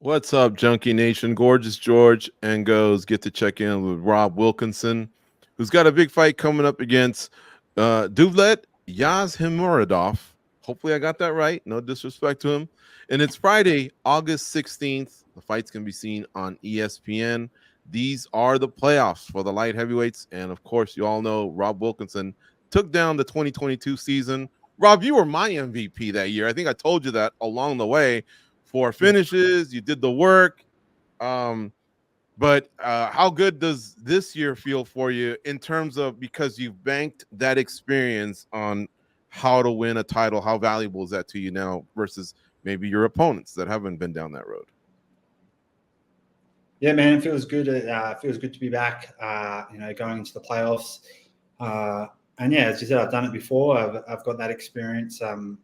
What's up, Junkie Nation? Gorgeous George and Goes get to check in with Rob Wilkinson, who's got a big fight coming up against Dovletdzhan Yagshimuradov. Hopefully, I got that right. No disrespect to him. And it's Friday, August 16th. The fights can be seen on ESPN. These are the playoffs for the light heavyweights. And of course, you all know Rob Wilkinson took down the 2022 season. Rob, you were my MVP that year. I think I told you that along the way. 4 finishes, you did the work. But how good does this year feel for you in terms of, because you've banked that experience on how to win a title? How valuable is that to you now versus maybe your opponents that haven't been down that road? Yeah, man, it feels good. It feels good to be back. Going into the playoffs. And yeah, as you said, I've done it before. I've got that experience. And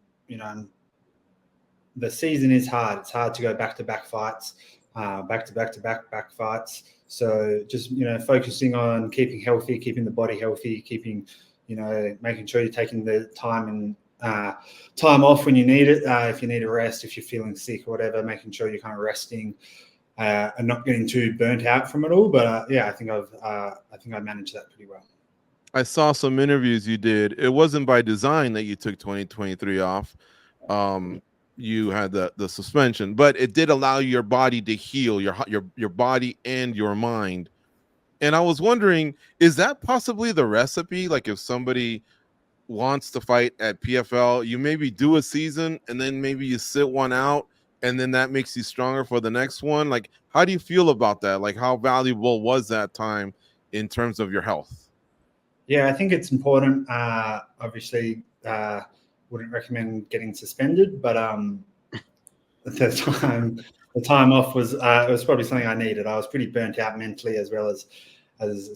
the season is hard. It's hard to go back-to-back fights, back-to-back fights. So just, focusing on keeping healthy, keeping the body healthy, keeping, making sure you're taking the time and time off when you need it. If you need a rest, if you're feeling sick or whatever, making sure you're kind of resting and not getting too burnt out from it all. But I think I've managed that pretty well. I saw some interviews you did. It wasn't by design that you took 2023 off. You had the suspension, but it did allow your body to heal, your body and your mind. And I was wondering, is that possibly the recipe? Like, if somebody wants to fight at PFL, you maybe do a season and then maybe you sit one out, and then that makes you stronger for the next one. Like, how do you feel about that? Like, how valuable was that time in terms of your health? Yeah, I think it's important. Obviously, wouldn't recommend getting suspended, but the time off was it was probably something I needed. I was pretty burnt out mentally as well as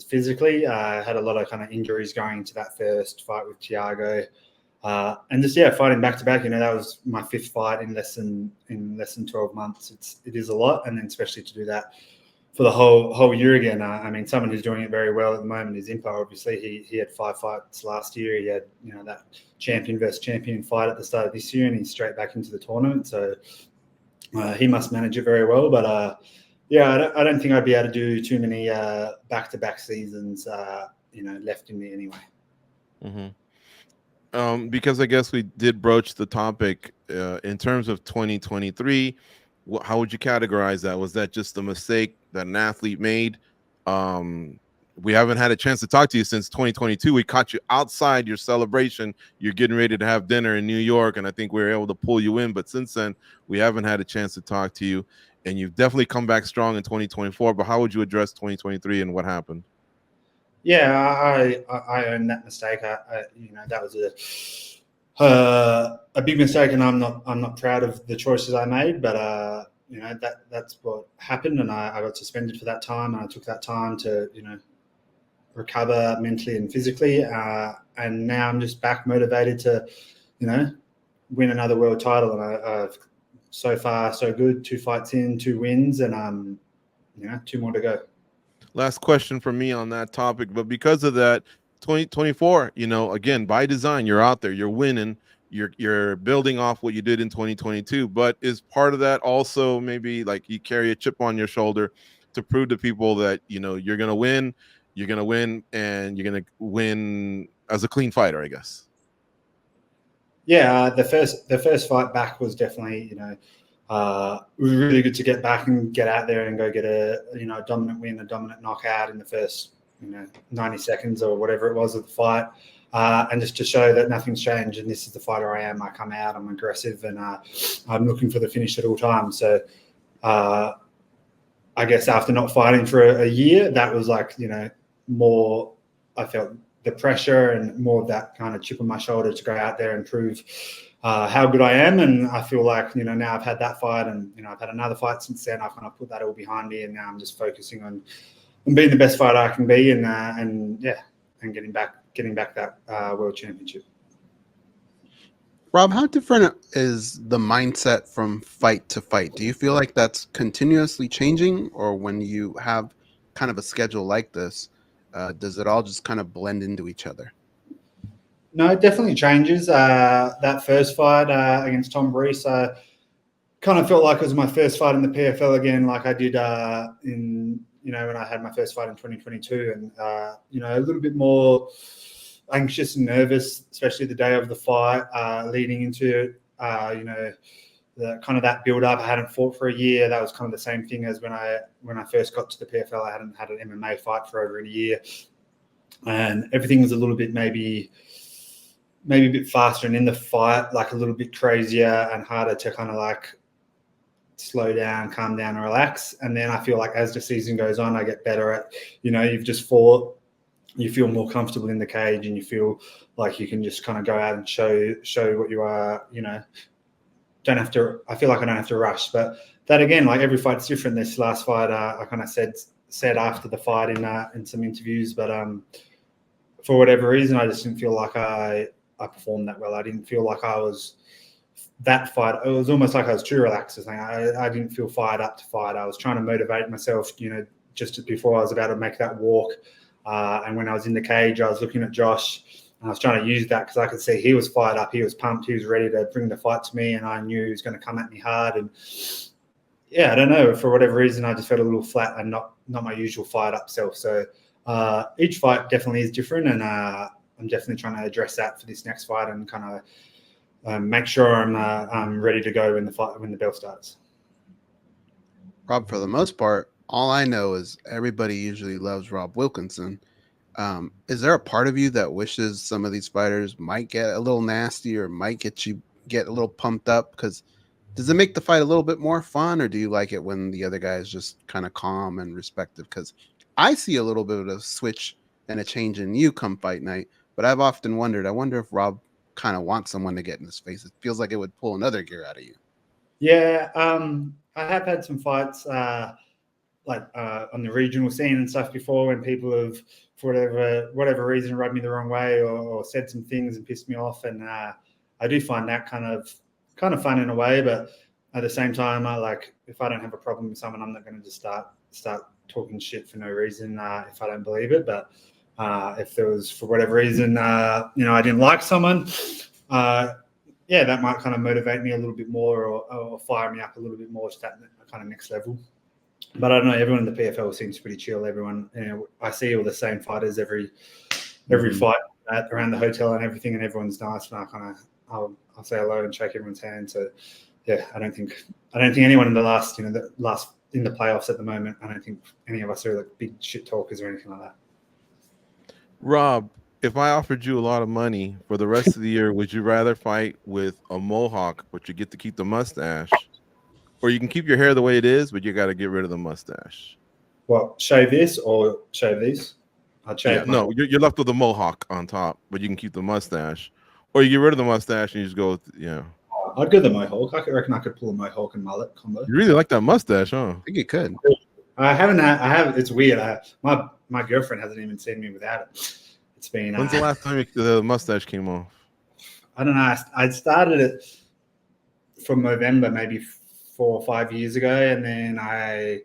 physically. I had a lot of kind of injuries going into that first fight with Thiago, and just fighting back to back. That was my 5th fight in less than 12 months. It is a lot, and then especially to do that for the whole year again. I mean, someone who's doing it very well at the moment is Impa. Obviously, he had 5 fights last year. He had that champion versus champion fight at the start of this year, and he's straight back into the tournament. So he must manage it very well. But I don't think I'd be able to do too many back-to-back seasons. Left in me anyway. Mm-hmm. Because I guess we did broach the topic in terms of 2023. How would you categorize that? Was that just a mistake that an athlete made? We haven't had a chance to talk to you since 2022. We caught you outside your celebration. You're getting ready to have dinner in New York, and I think we were able to pull you in. But since then, we haven't had a chance to talk to you, and you've definitely come back strong in 2024. But how would you address 2023 and what happened? Yeah, I own that mistake. That was a big mistake, and I'm not proud of the choices I made. But that's what happened, and I got suspended for that time, and I took that time to recover mentally and physically, and now I'm just back motivated to win another world title. And I've so far so good. 2 fights in, 2 wins, and 2 more to go. Last question for me on that topic, but because of that, 2024, again, by design, you're out there, you're winning, you're building off what you did in 2022. But is part of that also maybe like you carry a chip on your shoulder to prove to people that you're gonna win, and you're gonna win as a clean fighter, I guess? Yeah, the first fight back was definitely it was really good to get back and get out there and go get a dominant win, a dominant knockout in the first 90 seconds or whatever it was of the fight, and just to show that nothing's changed and this is the fighter I am. I come out, I'm aggressive, and I'm looking for the finish at all times. So I guess after not fighting for a year, that was like more, I felt the pressure and more of that kind of chip on my shoulder to go out there and prove how good I am. And I feel like, now I've had that fight, and, I've had another fight since then. I kind of put that all behind me, and now I'm just focusing on being the best fighter I can be, and getting back that world championship. Rob, how different is the mindset from fight to fight? Do you feel like that's continuously changing, or when you have kind of a schedule like this, does it all just kind of blend into each other? No, it definitely changes. That first fight against Tom Breese, kind of felt like it was my first fight in the PFL again, like I did in, when I had my first fight in 2022, and, a little bit more anxious and nervous, especially the day of the fight, leading into the kind of that build up. I hadn't fought for a year. That was kind of the same thing as when I first got to the PFL. I hadn't had an MMA fight for over a year, and everything was a little bit maybe a bit faster, and in the fight, like a little bit crazier and harder to kind of like slow down, calm down, and relax. And then I feel like as the season goes on, I get better at, you've just fought, you feel more comfortable in the cage, and you feel like you can just kind of go out and show what you are, don't have to, I feel like I don't have to rush. But that again, like every fight's different. This last fight, I kind of said after the fight in some interviews, but for whatever reason, I just didn't feel like I performed that well. I didn't feel like I was, that fight, it was almost like I was too relaxed. I didn't feel fired up to fight. I was trying to motivate myself, just before I was about to make that walk. And when I was in the cage, I was looking at Josh, and I was trying to use that because I could see he was fired up, he was pumped, he was ready to bring the fight to me, and I knew he was going to come at me hard. And yeah, I don't know, for whatever reason, I just felt a little flat and not my usual fired up self. So each fight definitely is different, and I'm definitely trying to address that for this next fight and kind of make sure I'm ready to go when the bell starts. Rob, for the most part, all I know is everybody usually loves Rob Wilkinson. Is there a part of you that wishes some of these fighters might get a little nasty or might get a little pumped up? Because does it make the fight a little bit more fun, or do you like it when the other guy is just kind of calm and respectful? Because I see a little bit of a switch and a change in you come fight night, but I've often wondered, I wonder if Rob kind of wants someone to get in his face. It feels like it would pull another gear out of you. Yeah, I have had some fights on the regional scene and stuff before, when people have, for whatever reason, rubbed me the wrong way or said some things and pissed me off, and I do find that kind of fun in a way. But at the same time, if I don't have a problem with someone, I'm not going to just start talking shit for no reason if I don't believe it. But if there was, for whatever reason, I didn't like someone, that might kind of motivate me a little bit more, or fire me up a little bit more to that kind of next level. But I don't know, everyone in the PFL seems pretty chill. Everyone, I see all the same fighters every fight around the hotel and everything, and everyone's nice. And I'll say hello and shake everyone's hand. So yeah, I don't think anyone in the last in the playoffs at the moment, I don't think any of us are like big shit talkers or anything like that. Rob, if I offered you a lot of money for the rest of the year, would you rather fight with a Mohawk, but you get to keep the mustache, or you can keep your hair the way it is, but you got to get rid of the mustache? Well, shave this or shave these? I'd shave. No, you're left with the Mohawk on top, but you can keep the mustache, or you get rid of the mustache and you just go with, I'd go the Mohawk. I reckon I could pull a Mohawk and mullet combo. You really like that mustache, huh? I think you could. I haven't. It's weird. My girlfriend hasn't even seen me without it. It's been. When's the last time the mustache came off? I don't know. I started it from November, maybe 4 or 5 years ago, and then I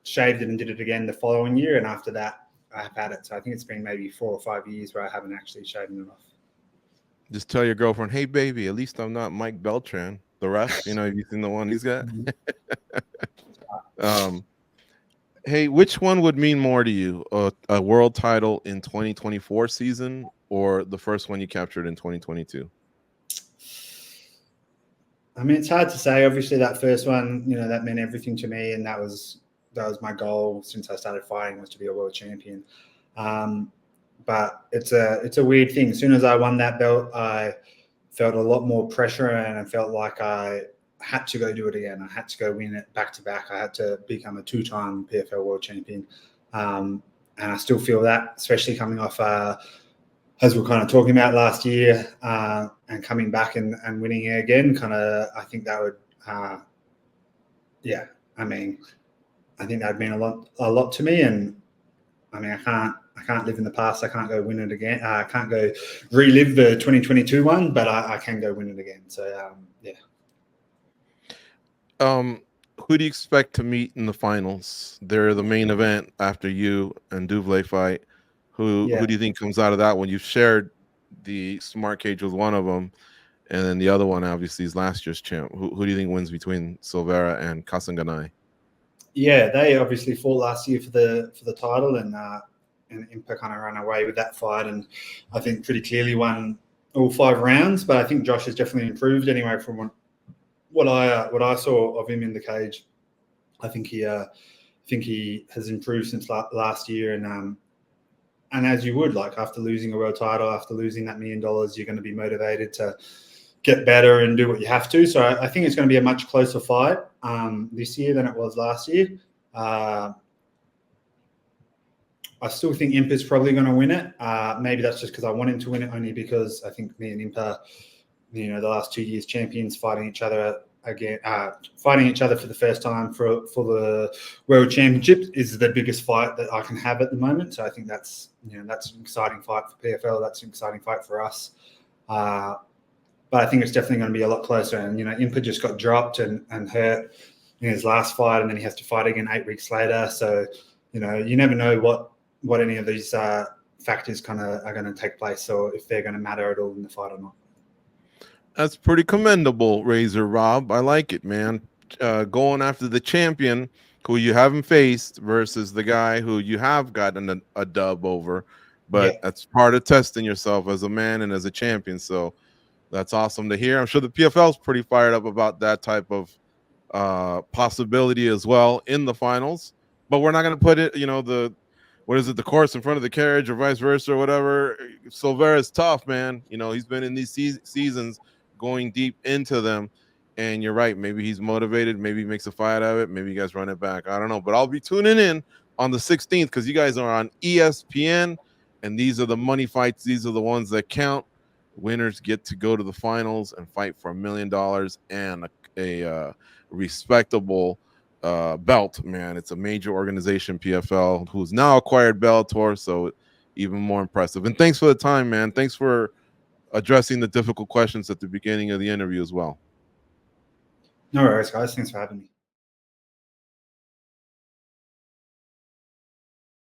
shaved it and did it again the following year. And after that, I've had it. So I think it's been maybe 4 or 5 years where I haven't actually shaven it off. Just tell your girlfriend, hey, baby, at least I'm not Mike Beltran, the ref. You seen the one he's got? Hey, which one would mean more to you? A world title in 2024 season, or the first one you captured in 2022? I mean, it's hard to say. Obviously, that first one, that meant everything to me, and that was my goal since I started fighting, was to be a world champion. But it's a weird thing. As soon as I won that belt, I felt a lot more pressure, and I felt like I had to go do it again. I had to go win it back to back. I had to become a 2-time PFL world champion. And I still feel that, especially coming off, as we're kind of talking about last year, and coming back and winning it again, I think that would, I think that'd mean a lot to me. And I mean, I can't live in the past. I can't go win it again. I can't go relive the 2022 one, but I can go win it again. So, yeah. Who do you expect to meet in the finals? They're the main event after you and Dovletdzhan fight. Who do you think comes out of that one? You've shared the smart cage with one of them, And then the other one, obviously, is last year's champ. Who do you think wins between Silveira and Kasanganay? Yeah, they obviously fought last year for the title, and Impa kind of ran away with that fight, and I think pretty clearly won all 5 rounds. But I think Josh has definitely improved anyway from what I saw of him in the cage. I think he has improved since last year, and as you would, like, after losing a world title, after losing that $1 million, you're going to be motivated to get better and do what you have to. So I think it's going to be a much closer fight this year than it was last year. I still think Impa's probably going to win it. Maybe that's just because I want him to win it, only because I think me and Impa, the last 2 years champions, fighting each other again, fighting each other for the first time for the World Championship is the biggest fight that I can have at the moment. So I think that's an exciting fight for PFL. That's an exciting fight for us. But I think it's definitely going to be a lot closer. And, Impa just got dropped and hurt in his last fight, and then he has to fight again 8 weeks later. So, you never know what any of these factors kind of are going to take place, or if they're going to matter at all in the fight or not. That's pretty commendable, Razor Rob. I like it, man. Going after the champion who you haven't faced versus the guy who you have gotten a dub over. But That's part of testing yourself as a man and as a champion. So that's awesome to hear. I'm sure the PFL is pretty fired up about that type of possibility as well in the finals. But we're not going to put it, the course in front of the carriage or vice versa or whatever. Silveira's tough, man. He's been in these seasons going deep into them. And you're right. Maybe he's motivated. Maybe he makes a fight out of it. Maybe you guys run it back. I don't know. But I'll be tuning in on the 16th because you guys are on ESPN. And these are the money fights. These are the ones that count. Winners get to go to the finals and fight for $1 million and a respectable belt, man. It's a major organization, PFL, who's now acquired Bellator, so even more impressive. And thanks for the time, man. Thanks for addressing the difficult questions at the beginning of the interview as well. No worries, guys. Thanks for having me.